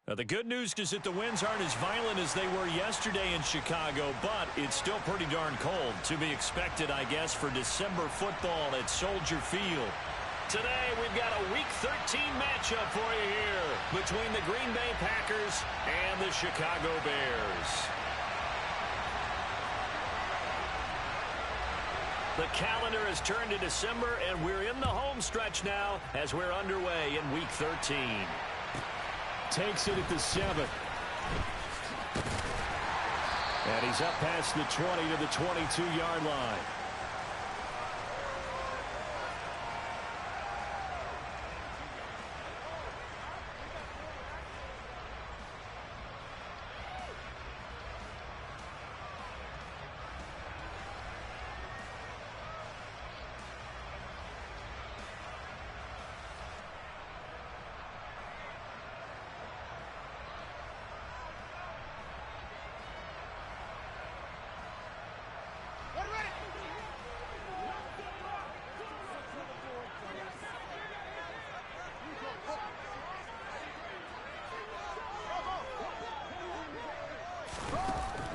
The good news is that the winds aren't as violent as they were yesterday in Chicago, but it's still pretty darn cold. To be expected, I guess, for December football at Soldier Field. Today, we've got a Week 13 matchup for you here between the Green Bay Packers and the Chicago Bears. The calendar has turned to December, and we're in the home stretch now as we're underway in Week 13. Takes it at the 7. And he's up past the 20 to the 22-yard line.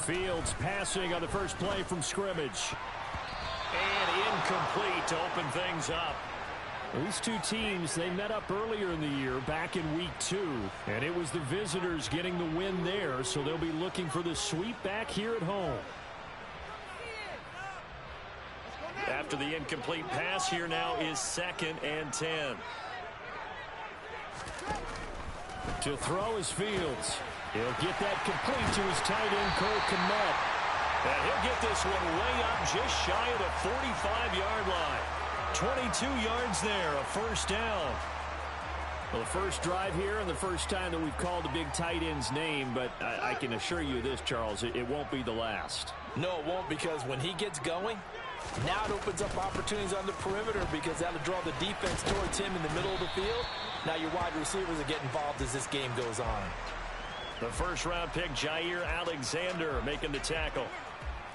Fields passing on the first play from scrimmage. And incomplete to open things up. These two teams, they met up earlier in the year, back in Week 2. And it was the visitors getting the win there, so they'll be looking for the sweep back here at home. After the incomplete pass, here now is 2nd and 10. To throw is Fields. He'll get that complete to his tight end, Cole Kmet. And he'll get this one way up just shy of the 45-yard line. 22 yards there, a first down. Well, the first drive here and the first time that we've called the big tight end's name, but I can assure you this, Charles, it won't be the last. No, it won't, because when he gets going, now it opens up opportunities on the perimeter because that'll draw the defense towards him in the middle of the field. Now your wide receivers will get involved as this game goes on. The first-round pick, Jair Alexander, making the tackle.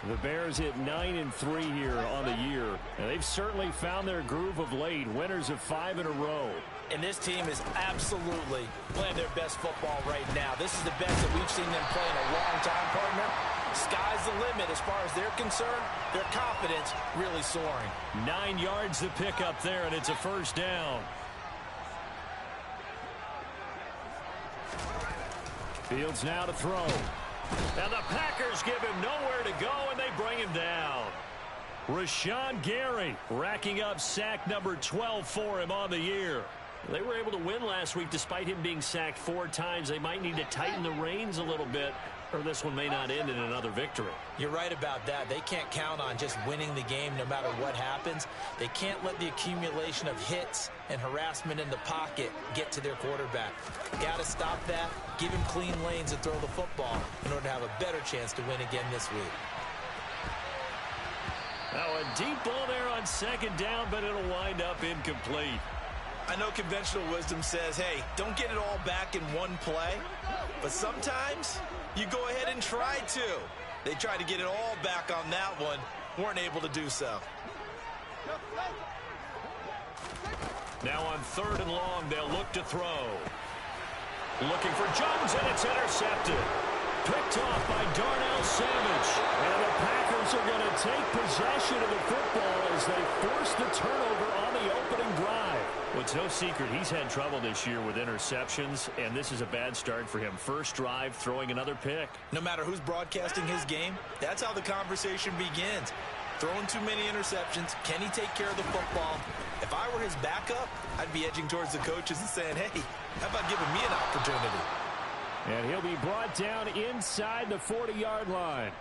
The Bears hit 9-3 here on the year, and they've certainly found their groove of late, winners of 5 in a row. And this team is absolutely playing their best football right now. This is the best that we've seen them play in a long time, partner. Sky's the limit as far as they're concerned. Their confidence really soaring. 9 yards to pick up there, and it's a first down. Fields now to throw. And the Packers give him nowhere to go, and they bring him down. Rashawn Gary racking up sack number 12 for him on the year. They were able to win last week despite him being sacked 4 times. They might need to tighten the reins a little bit, or this one may not end in another victory. You're right about that. They can't count on just winning the game no matter what happens. They can't let the accumulation of hits and harassment in the pocket get to their quarterback. Got to stop that, give him clean lanes to throw the football in order to have a better chance to win again this week. Now a deep ball there on 2nd down, but it'll wind up incomplete. I know conventional wisdom says, hey, don't get it all back in one play. But sometimes you go ahead and try to. They tried to get it all back on that one. Weren't able to do so. Now on 3rd and long, they'll look to throw. Looking for Jones, and it's intercepted. Picked off by Darnell Savage. And the Packers are going to take possession of the football as they force the turnover on the opening drive. Well, it's no secret he's had trouble this year with interceptions, and this is a bad start for him. First drive, throwing another pick. No matter who's broadcasting his game, that's how the conversation begins. Throwing too many interceptions, can he take care of the football? If I were his backup, I'd be edging towards the coaches and saying, hey, how about giving me an opportunity? And he'll be brought down inside the 40-yard line.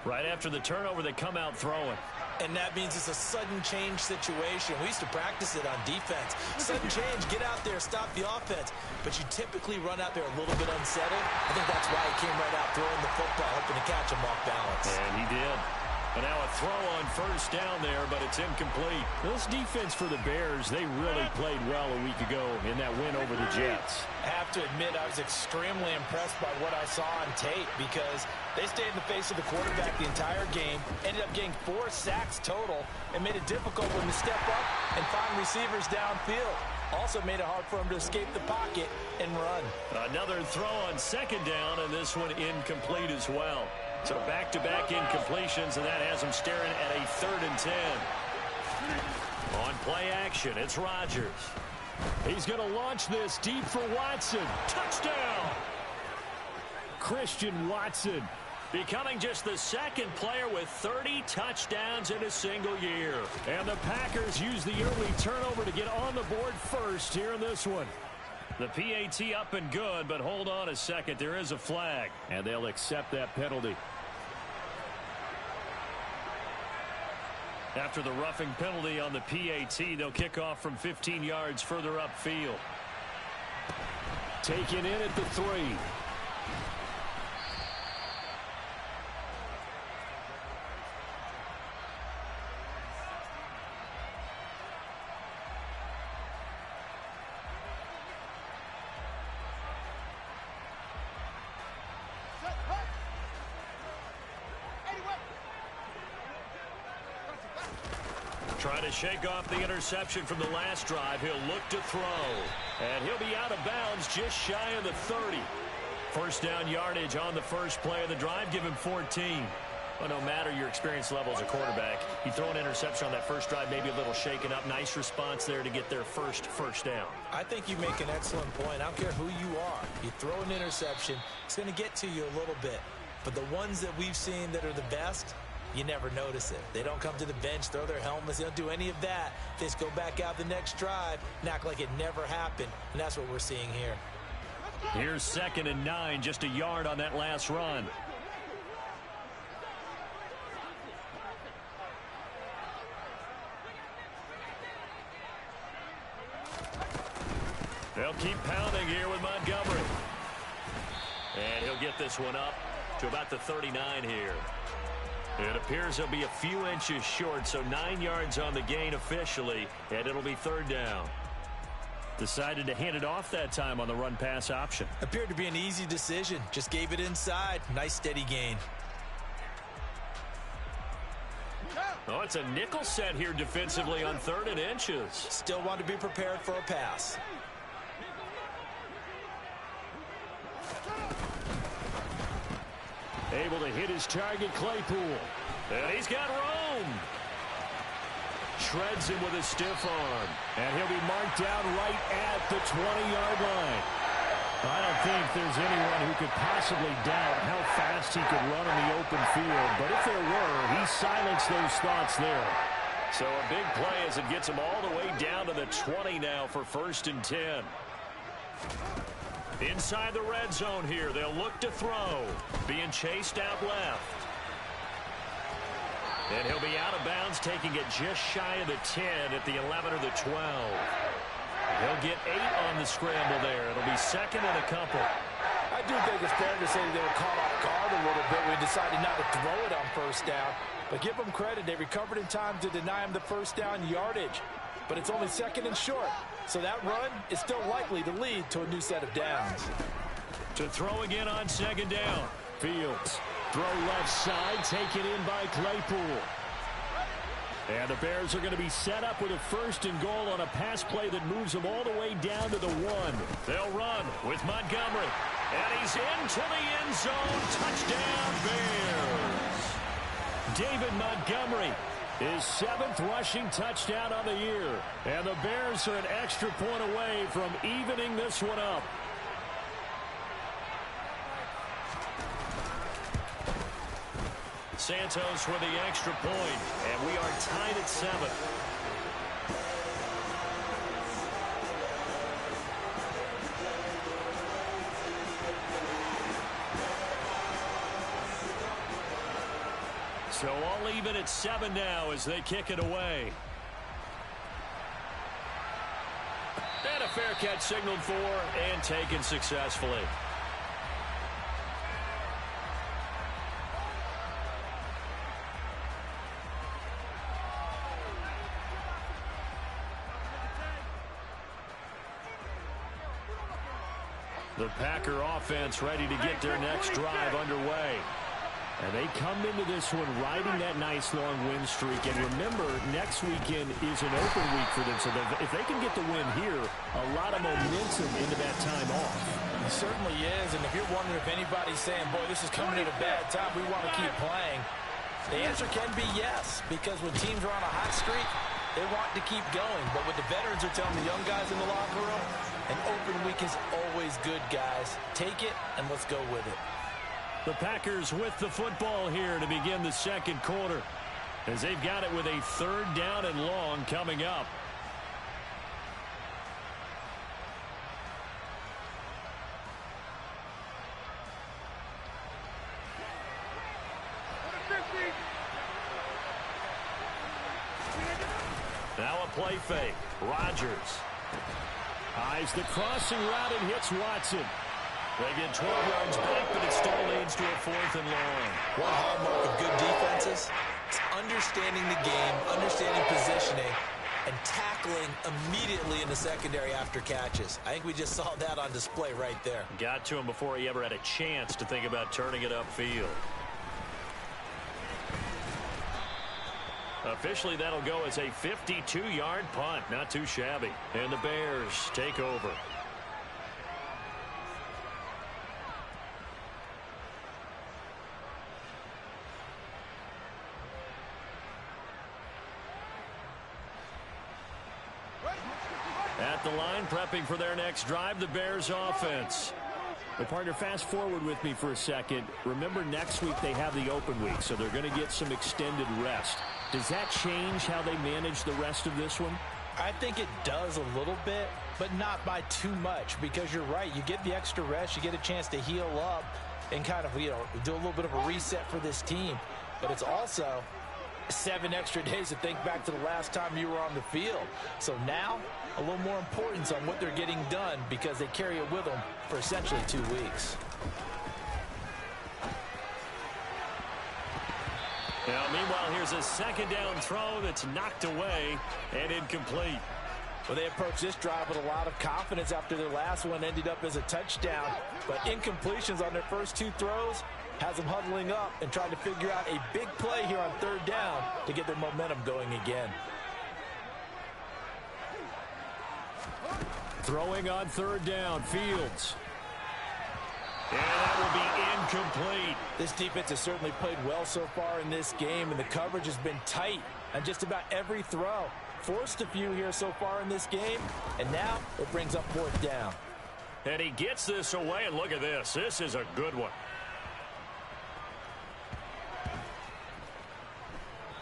Right after the turnover, they come out throwing. And that means it's a sudden change situation. We used to practice it on defense. Sudden change, get out there, stop the offense. But you typically run out there a little bit unsettled. I think that's why he came right out throwing the football, hoping to catch him off balance. And he did. And now a throw on first down there, but it's incomplete. This defense for the Bears, they really played well a week ago in that win over the Jets. I have to admit, I was extremely impressed by what I saw on tape because they stayed in the face of the quarterback the entire game, ended up getting 4 sacks total, and made it difficult for them to step up and find receivers downfield. Also made it hard for him to escape the pocket and run. Another throw on second down, and this one incomplete as well. So back-to-back incompletions, and that has him staring at a 3rd and 10. On play action, it's Rodgers. He's going to launch this deep for Watson. Touchdown! Christian Watson becoming just the second player with 30 touchdowns in a single year. And the Packers use the early turnover to get on the board first here in this one. The PAT up and good, but hold on a second. There is a flag, and they'll accept that penalty. After the roughing penalty on the PAT, they'll kick off from 15 yards further upfield. Taken in at the 3. Trying to shake off the interception from the last drive. He'll look to throw. And he'll be out of bounds just shy of the 30. First down yardage on the first play of the drive. Give him 14. Well, no matter your experience level as a quarterback, you throw an interception on that first drive, maybe a little shaken up. Nice response there to get their first down. I think you make an excellent point. I don't care who you are. You throw an interception, it's going to get to you a little bit. But the ones that we've seen that are the best, you never notice it. They don't come to the bench, throw their helmets. They don't do any of that. They just go back out the next drive and act like it never happened. And that's what we're seeing here. Here's 2nd and 9, just a yard on that last run. They'll keep pounding here with Montgomery. And he'll get this one up to about the 39 here. It appears he'll be a few inches short, so 9 yards on the gain officially, and it'll be 3rd down. Decided to hand it off that time on the run-pass option. Appeared to be an easy decision. Just gave it inside. Nice steady gain. Oh, it's a nickel set here defensively on 3rd and inches. Still want to be prepared for a pass. Able to hit his target, Claypool. And he's got Rome. Shreds him with a stiff arm. And he'll be marked down right at the 20-yard line. I don't think there's anyone who could possibly doubt how fast he could run in the open field. But if there were, he silenced those thoughts there. So a big play as it gets him all the way down to the 20 now for 1st and 10. Inside the red zone here, they'll look to throw. Being chased out left. And he'll be out of bounds, taking it just shy of the 10 at the 11 or the 12. He'll get 8 on the scramble there. It'll be 2nd and a couple. I do think it's fair to say they were caught off guard a little bit when we decided not to throw it on 1st down. But give them credit. They recovered in time to deny him the 1st down yardage. But it's only 2nd and short. So that run is still likely to lead to a new set of downs. To throw again on 2nd down. Fields. Throw left side, taken in by Claypool. And the Bears are going to be set up with a 1st and goal on a pass play that moves them all the way down to the 1. They'll run with Montgomery. And he's into the end zone. Touchdown, Bears. David Montgomery, his 7th rushing touchdown on the year. And the Bears are an extra point away from evening this one up. Santos with the extra point, and we are tied at 7. So all even at 7 now as they kick it away. And a fair catch signaled for and taken successfully. The Packer offense ready to get their next drive underway. And they come into this one riding that nice long win streak. And remember, next weekend is an open week for them. So if they can get the win here, a lot of momentum into that time off. It certainly is. And if you're wondering if anybody's saying, boy, this is coming at a bad time, we want to keep playing, the answer can be yes. Because when teams are on a hot streak, they want to keep going. But what the veterans are telling the young guys in the locker room, an open week is always good, guys. Take it and let's go with it. The Packers with the football here to begin the second quarter, as they've got it with a 3rd down and long coming up. Now a play fake. Rodgers eyes the crossing route and hits Watson. They get 12 yards back, but it still leads to a 4th and long. One hallmark of good defenses is understanding the game, understanding positioning, and tackling immediately in the secondary after catches. I think we just saw that on display right there. Got to him before he ever had a chance to think about turning it upfield. Officially, that'll go as a 52-yard punt. Not too shabby. And the Bears take over. At the line, prepping for their next drive, the Bears offense. Well, partner, fast forward with me for a second. Remember, next week they have the open week, so they're going to get some extended rest. Does that change how they manage the rest of this one? I think it does a little bit, but not by too much, because you're right. You get the extra rest, you get a chance to heal up and kind of, do a little bit of a reset for this team. But it's also 7 extra days to think back to the last time you were on the field. So now, a little more importance on what they're getting done because they carry it with them for essentially 2 weeks. Now, meanwhile, here's a 2nd down throw that's knocked away and incomplete. Well, they approached this drive with a lot of confidence after their last one ended up as a touchdown. But incompletions on their first 2 throws has them huddling up and trying to figure out a big play here on 3rd down to get their momentum going again. Throwing on 3rd down, Fields. And that will be incomplete. This defense has certainly played well so far in this game, and the coverage has been tight on just about every throw. Forced a few here so far in this game, and now it brings up 4th down. And he gets this away, and look at this. This is a good one.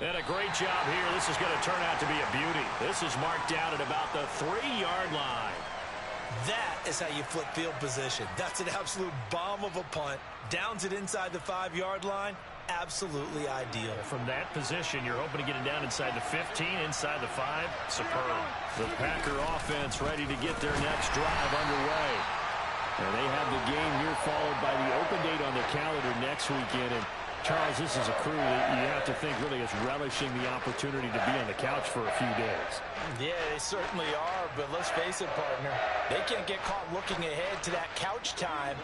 And a great job here. This is going to turn out to be a beauty. This is marked down at about the 3-yard line. That is how you flip field position. That's an absolute bomb of a punt. Downs it inside the 5-yard line. Absolutely ideal. From that position, you're hoping to get it down inside the 15, inside the 5. Superb. The Packer offense ready to get their next drive underway. And they have the game here followed by the open date on their calendar next weekend. And Charles, this is a crew that you have to think really is relishing the opportunity to be on the couch for a few days. Yeah, they certainly are, but let's face it, partner. They can't get caught looking ahead to that couch time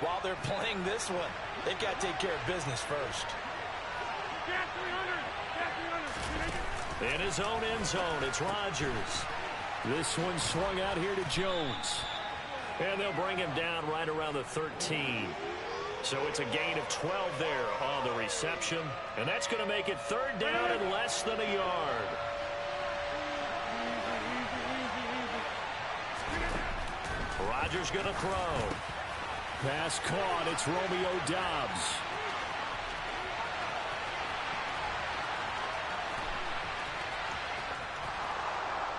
while they're playing this one. They've got to take care of business first. In his own end zone, it's Rodgers. This one swung out here to Jones. And they'll bring him down right around the 13. So it's a gain of 12 there on the reception. And that's going to make it 3rd down and less than a yard. Rodgers going to throw. Pass caught. It's Romeo Doubs.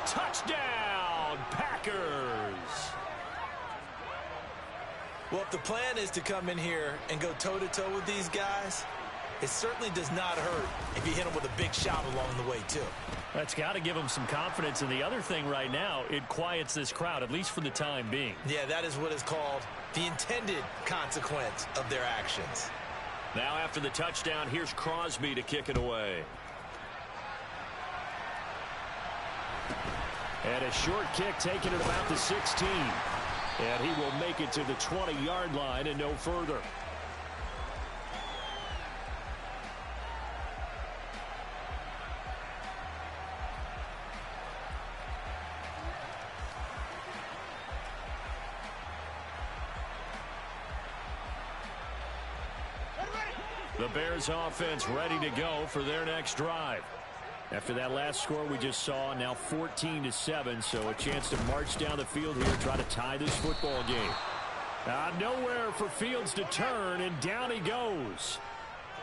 Touchdown, Packers. Well, if the plan is to come in here and go toe-to-toe with these guys, it certainly does not hurt if you hit them with a big shot along the way, too. That's got to give them some confidence. And the other thing right now, it quiets this crowd, at least for the time being. Yeah, that is what is called the intended consequence of their actions. Now after the touchdown, here's Crosby to kick it away. And a short kick taken at about the 16. And he will make it to the 20-yard line and no further. The Bears offense ready to go for their next drive. After that last score we just saw, now 14-7, so a chance to march down the field here, try to tie this football game. Nowhere for Fields to turn, and down he goes.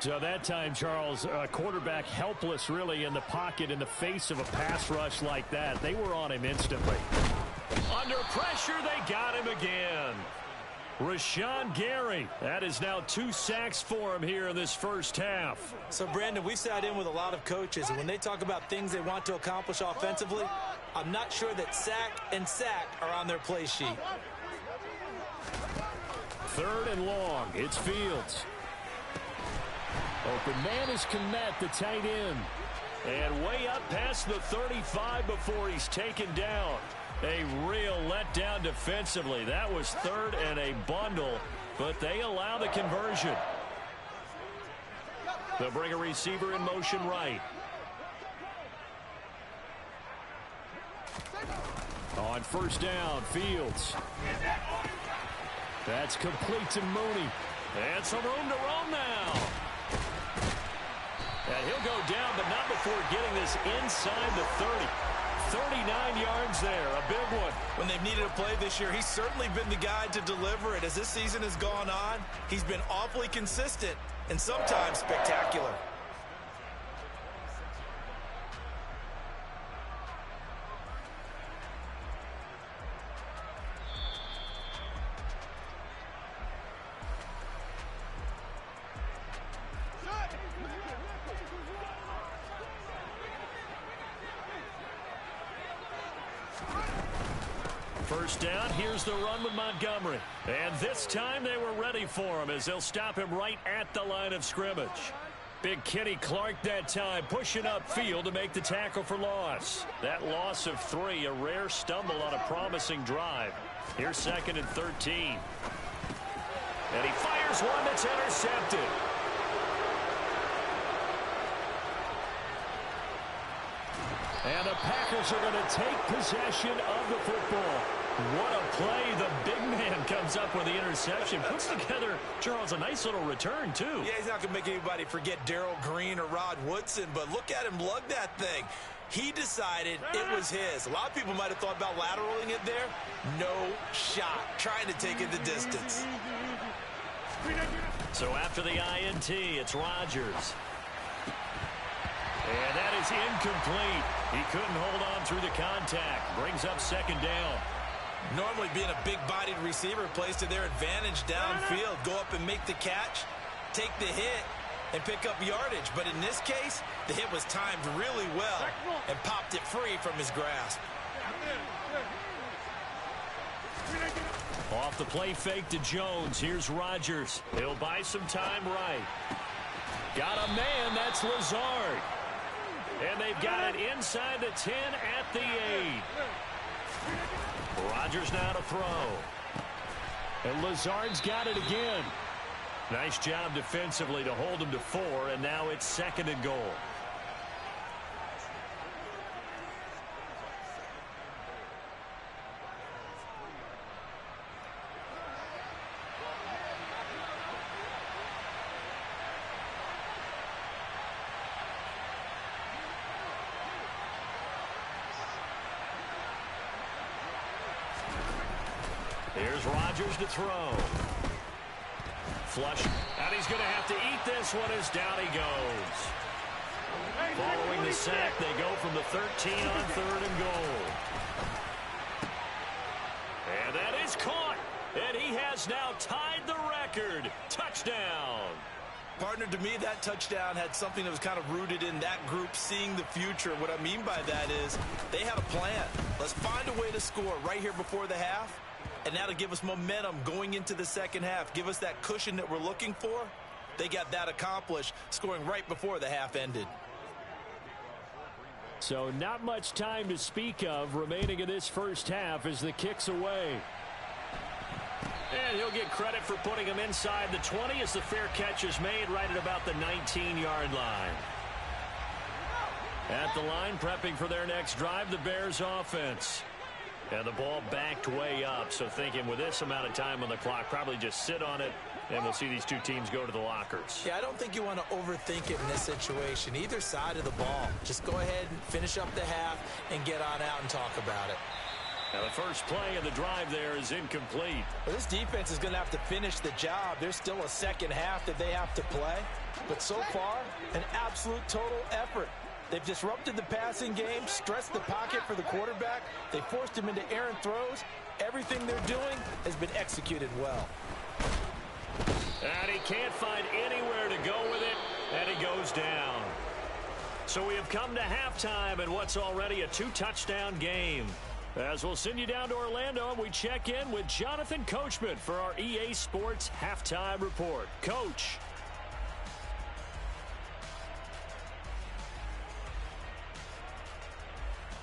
So that time, Charles, quarterback helpless really in the pocket in the face of a pass rush like that. They were on him instantly. Under pressure, they got him again. Rashawn Gary, that is now 2 sacks for him here in this first half. So, Brandon, we sat in with a lot of coaches, and when they talk about things they want to accomplish offensively, I'm not sure that sack and sack are on their play sheet. 3rd and long. It's Fields. Open man is Kmet, the tight end. And way up past the 35 before he's taken down. A real letdown defensively. That was 3rd and a bundle, but they allow the conversion. They'll bring a receiver in motion right. On 1st down, Fields. That's complete to Mooney. And some room to roam now. And he'll go down, but not before getting this inside the 30. 39 yards there, a big one. When they've needed a play this year, he's certainly been the guy to deliver it. As this season has gone on, he's been awfully consistent and sometimes spectacular. First down, here's the run with Montgomery. And this time they were ready for him as they'll stop him right at the line of scrimmage. Big Kenny Clark that time pushing upfield to make the tackle for loss. That loss of 3, a rare stumble on a promising drive. Here's 2nd and 13. And he fires one that's intercepted. And the Packers are going to take possession of the football. What a play. The big man comes up with the interception. Puts together, Charles, a nice little return, too. Yeah, he's not going to make anybody forget Darrell Green or Rod Woodson, but look at him lug that thing. He decided it was his. A lot of people might have thought about lateraling it there. No shot. Trying to take it the distance. So after the INT, it's Rodgers. And that is incomplete. He couldn't hold on through the contact. Brings up 2nd down. Normally being a big-bodied receiver plays to their advantage downfield. Go up and make the catch, take the hit, and pick up yardage. But in this case, the hit was timed really well and popped it free from his grasp. Off the play fake to Jones. Here's Rodgers. He'll buy some time right. Got a man. That's Lazard. And they've got it inside the 10 at the 8. Rodgers now to throw. And Lazard's got it again. Nice job defensively to hold him to 4, and now it's 2nd and goal. Here's Rodgers to throw. Flush. And he's going to have to eat this one as down he goes. Following the sack, they go from the 13 on 3rd and goal. And that is caught. And he has now tied the record. Touchdown. Partner, to me, that touchdown had something that was kind of rooted in that group seeing the future. What I mean by that is they had a plan. Let's find a way to score right here before the half. And now to give us momentum going into the second half, give us that cushion that we're looking for. They got that accomplished, scoring right before the half ended. So not much time to speak of remaining in this first half as the kick's away. And he'll get credit for putting him inside the 20 as the fair catch is made right at about the 19-yard line. At the line, prepping for their next drive, the Bears offense. And the ball backed way up, so thinking with this amount of time on the clock, probably just sit on it, and we'll see these two teams go to the lockers. Yeah, I don't think you want to overthink it in this situation. Either side of the ball. Just go ahead and finish up the half and get on out and talk about it. Now the first play of the drive there is incomplete. Well, this defense is going to have to finish the job. There's still a second half that they have to play. But so far, an absolute total effort. They've disrupted the passing game, stressed the pocket for the quarterback. They forced him into errant throws. Everything they're doing has been executed well. And he can't find anywhere to go with it, and he goes down. So we have come to halftime in what's already a 2-touchdown game. As we'll send you down to Orlando, and we check in with Jonathan Coachman for our EA Sports Halftime Report. Coach.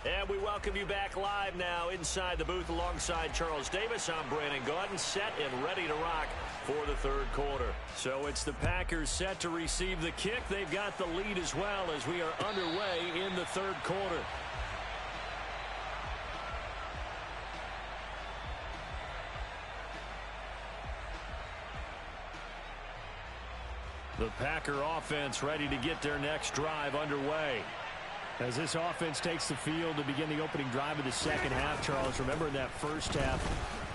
And we welcome you back live now inside the booth alongside Charles Davis. I'm Brandon Gaudin, set and ready to rock for the third quarter. So it's the Packers set to receive the kick. They've got the lead as well as we are underway in the third quarter. The Packer offense ready to get their next drive underway. As this offense takes the field to begin the opening drive of the second half, Charles, remember in that first half,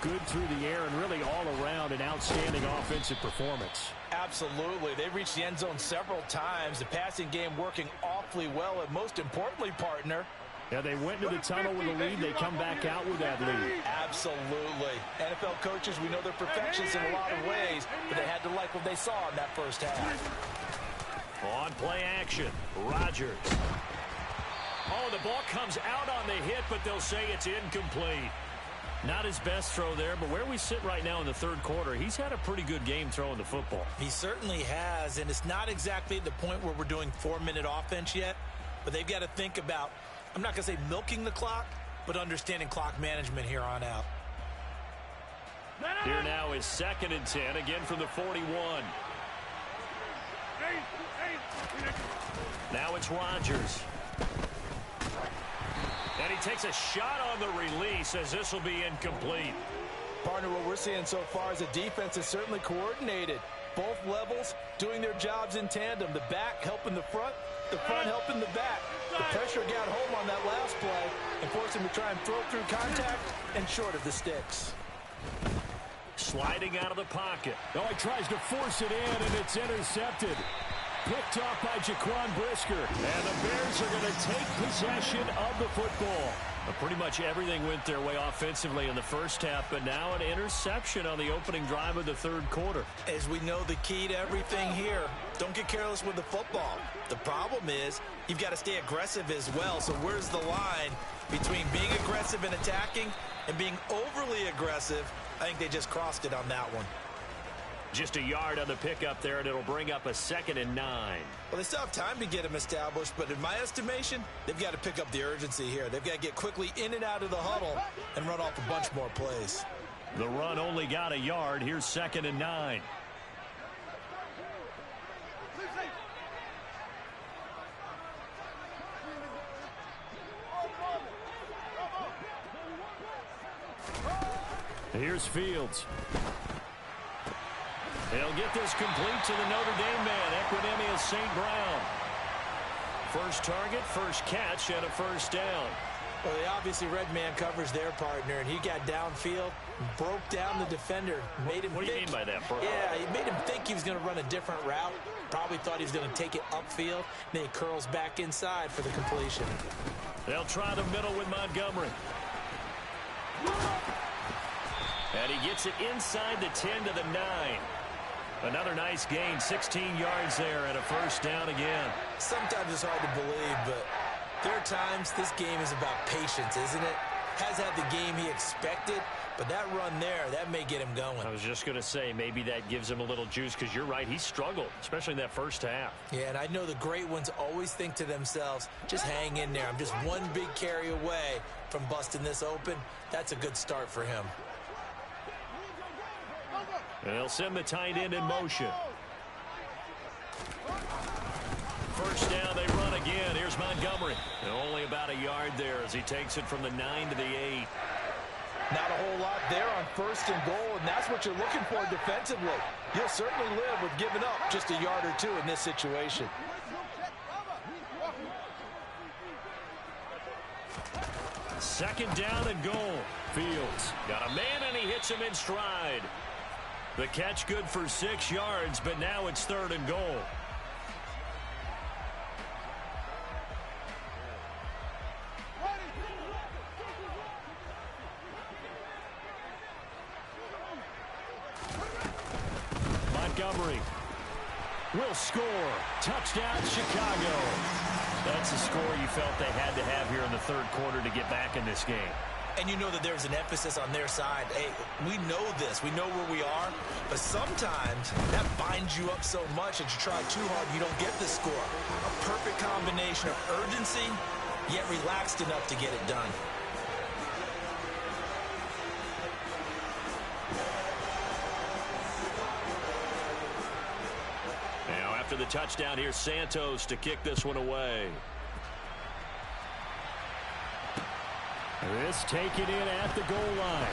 good through the air and really all around an outstanding offensive performance. Absolutely. They reached the end zone several times. The passing game working awfully well, and most importantly, partner, yeah, they went into the tunnel with a lead. They come back out with that lead. Absolutely. NFL coaches, we know they're perfectionists in a lot of ways, but they had to like what they saw in that first half. On play action, Rodgers. Oh, the ball comes out on the hit, but they'll say it's incomplete. Not his best throw there, but where we sit right now in the third quarter, he's had a pretty good game throwing the football. He certainly has, and it's not exactly at the point where we're doing 4-minute offense yet, but they've got to think about, I'm not going to say milking the clock, but understanding clock management here on out. Here now is 2nd and 10, again from the 41. Now it's Rodgers. And he takes a shot on the release as this will be incomplete. Partner, what we're seeing so far is the defense is certainly coordinated. Both levels doing their jobs in tandem. The back helping the front helping the back. The pressure got home on that last play and forced him to try and throw through contact and short of the sticks. Sliding out of the pocket. Oh, he tries to force it in, and it's intercepted. Picked off by Jaquan Brisker. And the Bears are going to take possession of the football. Pretty much everything went their way offensively in the first half, but now an interception on the opening drive of the third quarter. As we know, the key to everything here, don't get careless with the football. The problem is you've got to stay aggressive as well. So where's the line between being aggressive and attacking and being overly aggressive? I think they just crossed it on that one. Just a yard on the pickup there, and it'll bring up a 2nd and 9. Well, they still have time to get him established, but in my estimation, they've got to pick up the urgency here. They've got to get quickly in and out of the huddle and run off a bunch more plays. The run only got a yard. Here's 2nd and 9. Here's Fields. He'll get this complete to the Notre Dame man, Equanimeous St. Brown. First target, first catch, and a first down. Well, they obviously read man coverage their partner, and he got downfield, broke down the defender, made him What do you mean by that, bro? Yeah, he made him think he was going to run a different route. Probably thought he was going to take it upfield. Then he curls back inside for the completion. They'll try the middle with Montgomery. And he gets it inside the 10 to the 9. Another nice gain, 16 yards there, and a first down again. Sometimes it's hard to believe, but there are times this game is about patience, isn't it? Has had the game he expected, but that run there, that may get him going. I was just going to say, maybe that gives him a little juice, because you're right, he struggled, especially in that first half. Yeah, and I know the great ones always think to themselves, just hang in there. I'm just one big carry away from busting this open. That's a good start for him. And they'll send the tight end in motion. First down, they run again. Here's Montgomery. And only about a yard there as he takes it from the 9 to the 8. Not a whole lot there on 1st and goal, and that's what you're looking for defensively. You'll certainly live with giving up just a yard or two in this situation. Second down and goal. Fields got a man, and he hits him in stride. The catch good for 6 yards, but now it's 3rd and goal. Montgomery will score. Touchdown, Chicago. That's the score you felt they had to have here in the 3rd quarter to get back in this game. And you know that there's an emphasis on their side. Hey, we know this. We know where we are. But sometimes that binds you up so much that you try too hard, you don't get the score. A perfect combination of urgency, yet relaxed enough to get it done. Now after the touchdown, here's Santos to kick this one away. This taken in at the goal line.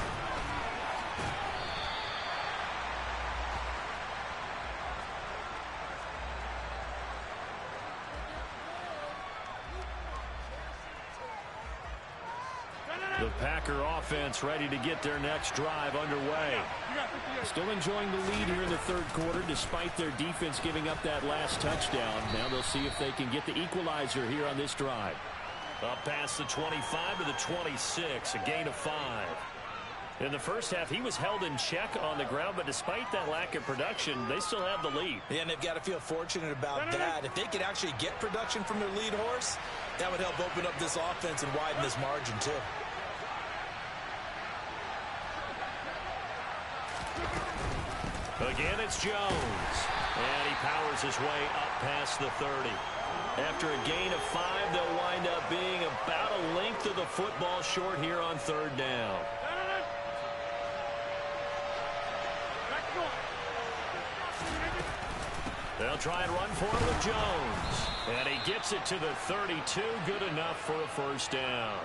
The Packer offense ready to get their next drive underway. Still enjoying the lead here in the 3rd quarter despite their defense giving up that last touchdown. Now they'll see if they can get the equalizer here on this drive. Up past the 25 to the 26, a gain of 5. In the first half, he was held in check on the ground, but despite that lack of production, they still have the lead. Yeah, and they've got to feel fortunate about that. If they could actually get production from their lead horse, that would help open up this offense and widen this margin, too. Again, it's Jones. And he powers his way up past the 30. After a gain of 5, they'll wind up being about a length of the football short here on 3rd down. They'll try and run for it with Jones. And he gets it to the 32. Good enough for a 1st down.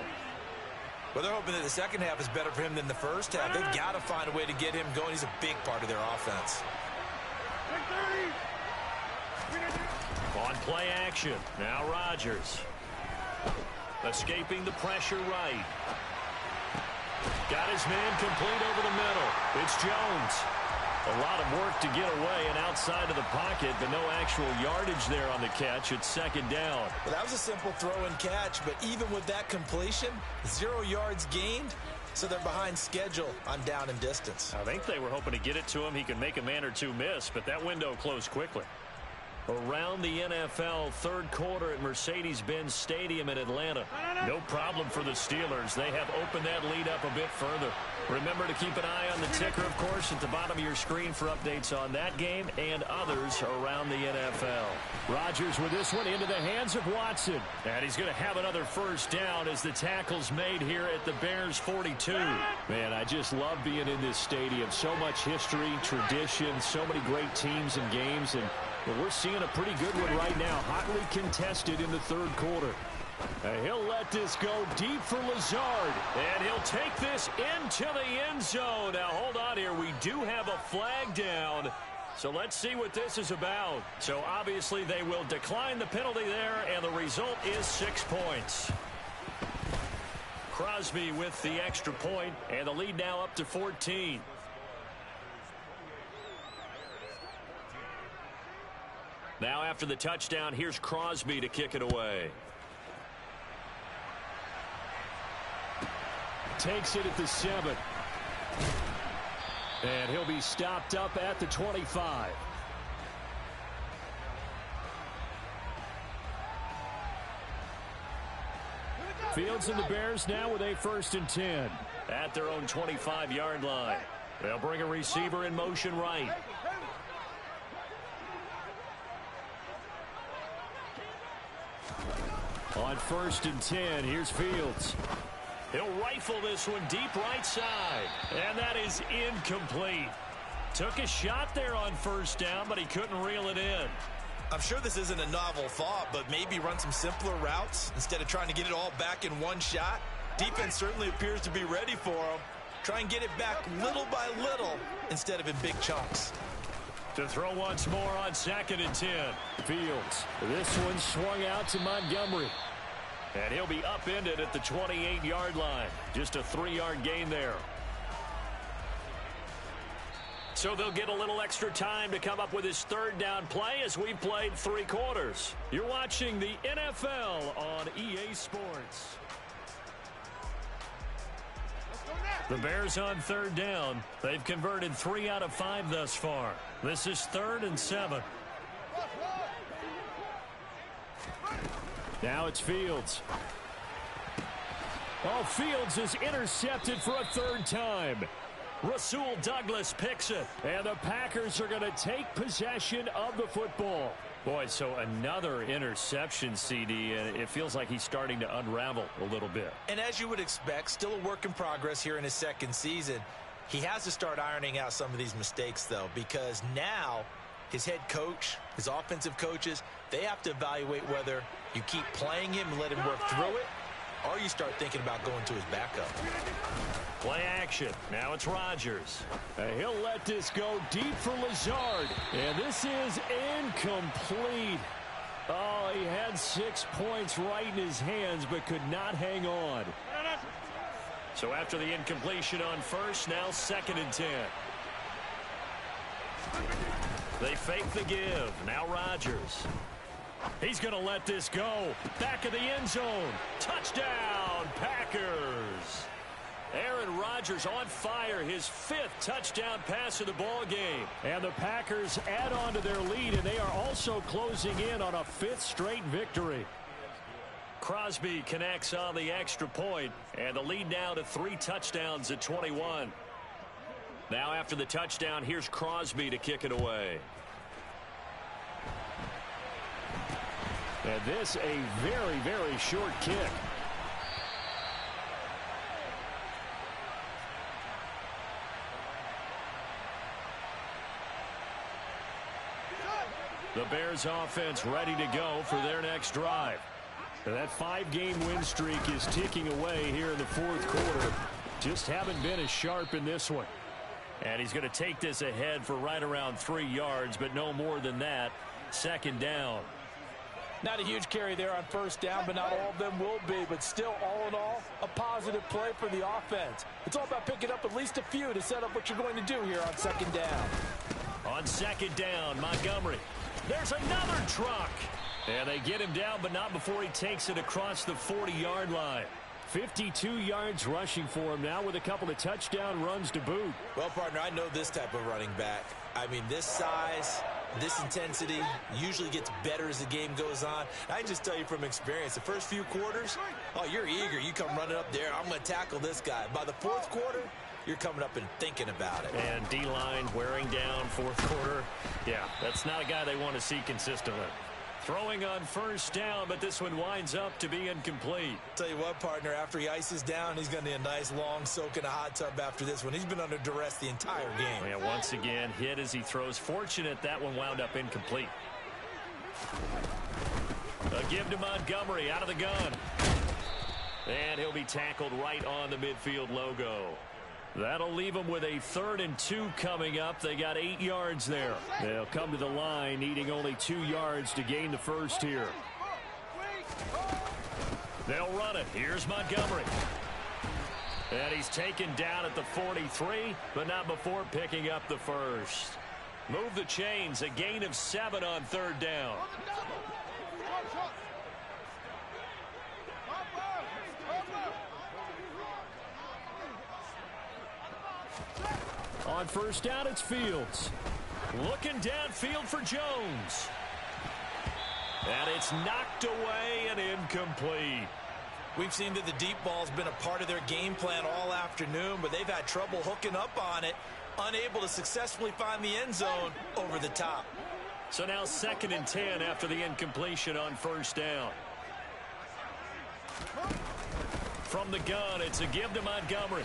Well, they're hoping that the second half is better for him than the first half. They've got to find a way to get him going. He's a big part of their offense. On play action. Now Rodgers. Escaping the pressure right. Got his man complete over the middle. It's Jones. A lot of work to get away and outside of the pocket, but no actual yardage there on the catch. It's 2nd down. Well, that was a simple throw and catch, but even with that completion, 0 yards gained, so they're behind schedule on down and distance. I think they were hoping to get it to him. He could make a man or two miss, but that window closed quickly. Around the NFL, 3rd quarter at Mercedes-Benz Stadium in Atlanta. No problem for the Steelers. They have opened that lead up a bit further. Remember to keep an eye on the ticker, of course, at the bottom of your screen for updates on that game and others around the NFL. Rodgers with this one into the hands of Watson. And he's going to have another 1st down as the tackle's made here at the Bears 42. Man, I just love being in this stadium. So much history, tradition, so many great teams and games, and we're seeing a pretty good one right now, hotly contested in the 3rd quarter. He'll let this go deep for Lazard, and he'll take this into the end zone. Now, hold on here. We do have a flag down, so let's see what this is about. So, obviously, they will decline the penalty there, and the result is 6 points. Crosby with the extra point, and the lead now up to 14. Now after the touchdown, here's Crosby to kick it away. Takes it at the 7. And he'll be stopped up at the 25. Fields and the Bears now with a 1st and 10 at their own 25-yard line. They'll bring a receiver in motion right. On 1st and 10, here's Fields. He'll rifle this one deep right side. And that is incomplete. Took a shot there on 1st down, but he couldn't reel it in. I'm sure this isn't a novel thought, but maybe run some simpler routes instead of trying to get it all back in one shot. Defense certainly appears to be ready for him. Try and get it back little by little instead of in big chunks. To throw once more on 2nd and 10. Fields. This one swung out to Montgomery. And he'll be upended at the 28-yard line. Just a 3-yard gain there. So they'll get a little extra time to come up with his 3rd down play as we played 3 quarters. You're watching the NFL on EA Sports. The Bears on 3rd down. They've converted 3 out of 5 thus far. This is 3rd and 7. Now it's Fields. Oh, Fields is intercepted for a 3rd time. Rasul Douglas picks it. And the Packers are going to take possession of the football. Boy, so another interception, CD, and it feels like he's starting to unravel a little bit. And as you would expect, still a work in progress here in his 2nd season. He has to start ironing out some of these mistakes, though, because now his head coach, his offensive coaches, they have to evaluate whether you keep playing him and let him work through it, or you start thinking about going to his backup. Play action. Now it's Rodgers. He'll let this go deep for Lazard. And this is incomplete. Oh, he had 6 points right in his hands, but could not hang on. So after the incompletion on 1st, now 2nd and 10. They fake the give. Now Rodgers. He's going to let this go. Back of the end zone. Touchdown, Packers. Aaron Rodgers on fire, his 5th touchdown pass of the ball game. And the Packers add on to their lead, and they are also closing in on a 5th straight victory. Crosby connects on the extra point, and the lead now to 3 touchdowns at 21. Now after the touchdown, here's Crosby to kick it away. And this a very, very short kick. The Bears offense ready to go for their next drive. And that 5-game win streak is ticking away here in the 4th quarter. Just haven't been as sharp in this one. And he's going to take this ahead for right around 3 yards, but no more than that. 2nd down. Not a huge carry there on 1st down, but not all of them will be. But still, all in all, a positive play for the offense. It's all about picking up at least a few to set up what you're going to do here on 2nd down. On 2nd down, Montgomery. There's another truck. And they get him down, but not before he takes it across the 40-yard line. 52 yards rushing for him now with a couple of touchdown runs to boot. Well, partner, I know this type of running back. I mean, this size, this intensity usually gets better as the game goes on. I can just tell you from experience, the first few quarters, oh, you're eager. You come running up there, I'm going to tackle this guy. By the 4th quarter, you're coming up and thinking about it. And D-line wearing down 4th quarter. Yeah, that's not a guy they want to see consistently. Throwing on 1st down, but this one winds up to be incomplete. Tell you what, partner, after he ices down, he's going to need a nice long soak in a hot tub after this one. He's been under duress the entire game. Yeah, once again, hit as he throws. Fortunate that one wound up incomplete. A give to Montgomery out of the gun. And he'll be tackled right on the midfield logo. That'll leave them with a 3rd and 2 coming up. They got 8 yards there. They'll come to the line, needing only 2 yards to gain the 1st here. They'll run it. Here's Montgomery. And he's taken down at the 43, but not before picking up the 1st. Move the chains. A gain of 7 on 3rd down. On 1st down, it's Fields. Looking downfield for Jones. And it's knocked away and incomplete. We've seen that the deep ball's been a part of their game plan all afternoon, but they've had trouble hooking up on it, unable to successfully find the end zone over the top. So now 2nd and 10 after the incompletion on 1st down. From the gun, it's a give to Montgomery.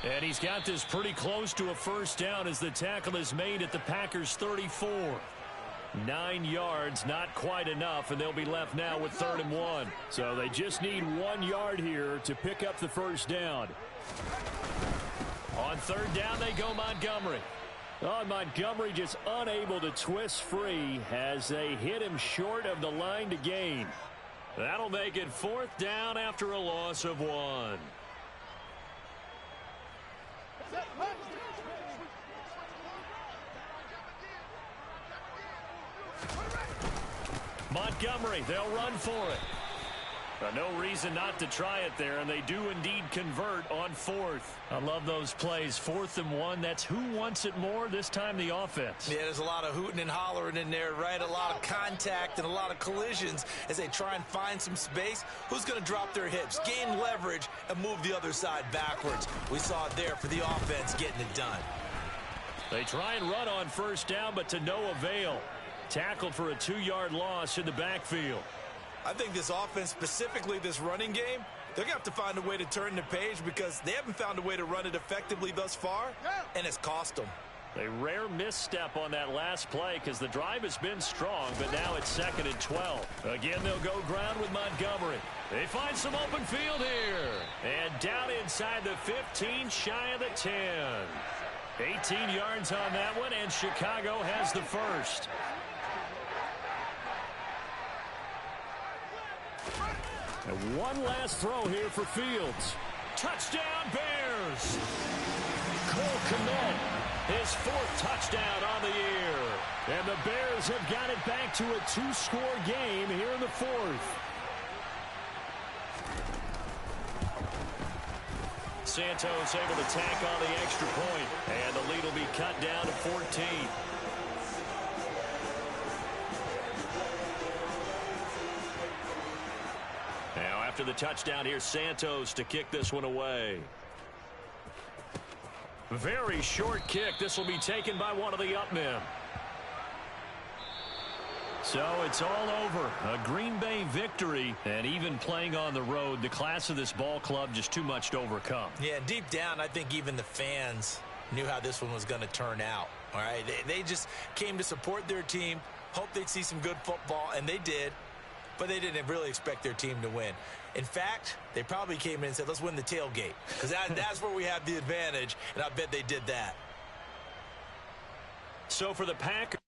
And he's got this pretty close to a 1st down as the tackle is made at the Packers' 34. 9 yards, not quite enough, and they'll be left now with 3rd and 1. So they just need 1 yard here to pick up the first down. On 3rd down, they go Montgomery. Oh, Montgomery just unable to twist free as they hit him short of the line to gain. That'll make it 4th down after a loss of 1. Montgomery, they'll run for it. No reason not to try it there, and they do indeed convert on 4th. I love those plays. 4th and 1, that's who wants it more, this time the offense. Yeah, there's a lot of hooting and hollering in there, right? A lot of contact and a lot of collisions as they try and find some space. Who's going to drop their hips, gain leverage, and move the other side backwards? We saw it there for the offense getting it done. They try and run on 1st down, but to no avail. Tackled for a 2-yard loss in the backfield. I think this offense, specifically this running game, they're going to have to find a way to turn the page because they haven't found a way to run it effectively thus far, and it's cost them. A rare misstep on that last play because the drive has been strong, but now it's 2nd and 12. Again, they'll go ground with Montgomery. They find some open field here. And down inside the 15, shy of the 10. 18 yards on that one, and Chicago has the first. And one last throw here for Fields. Touchdown, Bears! Cole Kmet, his 4th touchdown on the year. And the Bears have got it back to a 2-score game here in the 4th. Santos able to tack on the extra point, and the lead will be cut down to 14. Now after the touchdown, here's Santos to kick this one away. Very short kick. This will be taken by one of the up men. So it's all over. A Green Bay victory, and even playing on the road, the class of this ball club just too much to overcome. Yeah, deep down, I think even the fans knew how this one was going to turn out. All right, they just came to support their team, hoped they'd see some good football, and they did. But they didn't really expect their team to win. In fact, they probably came in and said, let's win the tailgate. Because that's where we have the advantage, and I bet they did that. So for the Packers.